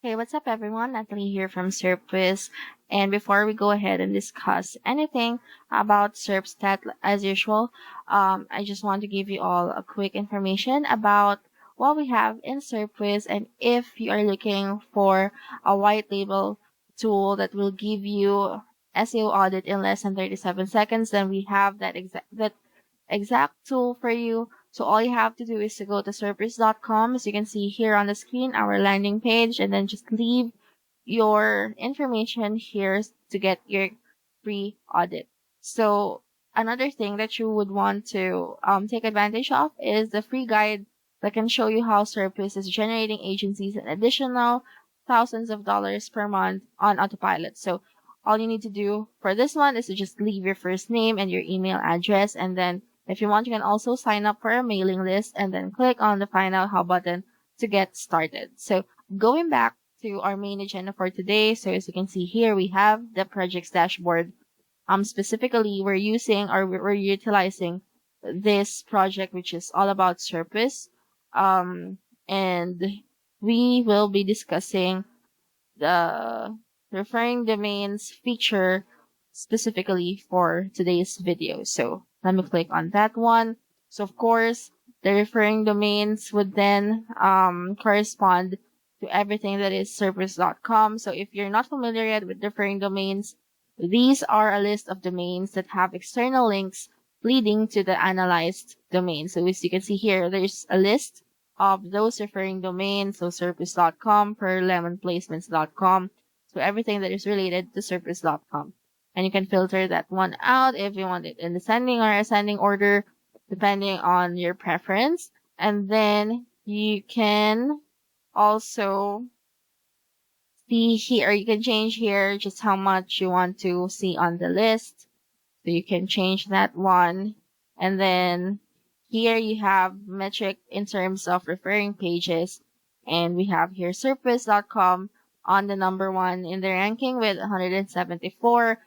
Hey, what's up, everyone? Natalie here from Serpstat. And before we go ahead and discuss anything about Serpstat, as usual, I just want to give you all a quick information about what we have in Serpstat. And if you are looking for a white label tool that will give you SEO audit in less than 37 seconds, then we have that exact tool for you. So all you have to do is to go to serpstat.com, as you can see here on the screen, our landing page, and then just leave your information here to get your free audit. So another thing that you would want to take advantage of is the free guide that can show you how Serpstat is generating agencies an additional thousands of dollars per month on autopilot. So all you need to do for this one is to just leave your first name and your email address, and then if you want, you can also sign up for a mailing list and then click on the Find Out How button to get started. So going back to our main agenda for today, so as you can see here, we have the projects dashboard. Specifically, we're utilizing this project, which is all about Serpstat. And we will be discussing the referring domains feature specifically for today's video. So let me click on that one. So of course, the referring domains would then correspond to everything that is serpstat.com. So if you're not familiar yet with referring domains, these are a list of domains that have external links leading to the analyzed domain. So as you can see here, there's a list of those referring domains. So serpstat.com, perlemonplacements.com. So everything that is related to serpstat.com. And you can filter that one out if you want it in descending or ascending order, depending on your preference. And then you can also see here, you can change here just how much you want to see on the list. So you can change that one. And then here you have metric in terms of referring pages. And we have here serpstat.com on the number one in the ranking with 174.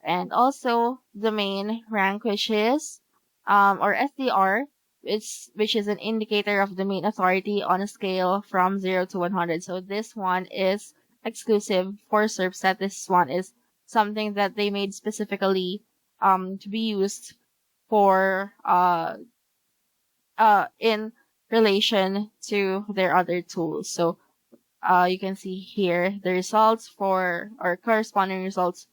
And also domain rank, which is, or SDR, which is an indicator of domain authority on a scale from 0 to 100. So this one is exclusive for Serpstat. This one is something that they made specifically to be used for in relation to their other tools. So you can see here the results for, or corresponding results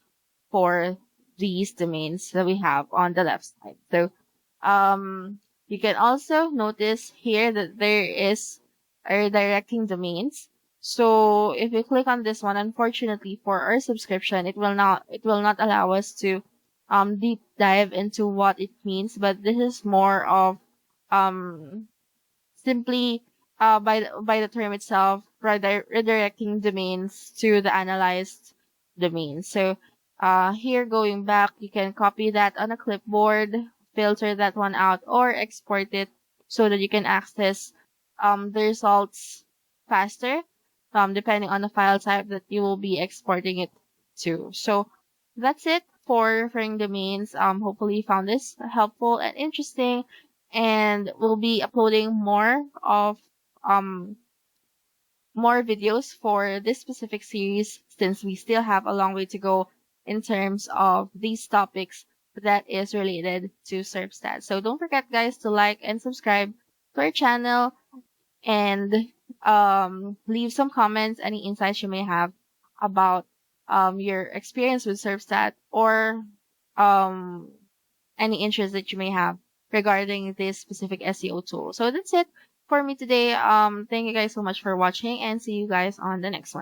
for these domains that we have on the left side. So you can also notice here that there is a redirecting domains. So if you click on this one, unfortunately for our subscription, it will not allow us to deep dive into what it means, but this is more of simply by the term itself, redirecting domains to the analyzed domain. So here, going back, you can copy that on a clipboard, filter that one out, or export it so that you can access the results faster, depending on the file type that you will be exporting it to. So that's it for referring domains. Hopefully you found this helpful and interesting, and we'll be uploading more videos for this specific series, since we still have a long way to go in terms of these topics that is related to Serpstat. So don't forget, guys, to like and subscribe to our channel, and leave some comments, any insights you may have about your experience with Serpstat, or any interest that you may have regarding this specific SEO tool. So that's it for me today. Thank you guys so much for watching, and see you guys on the next one.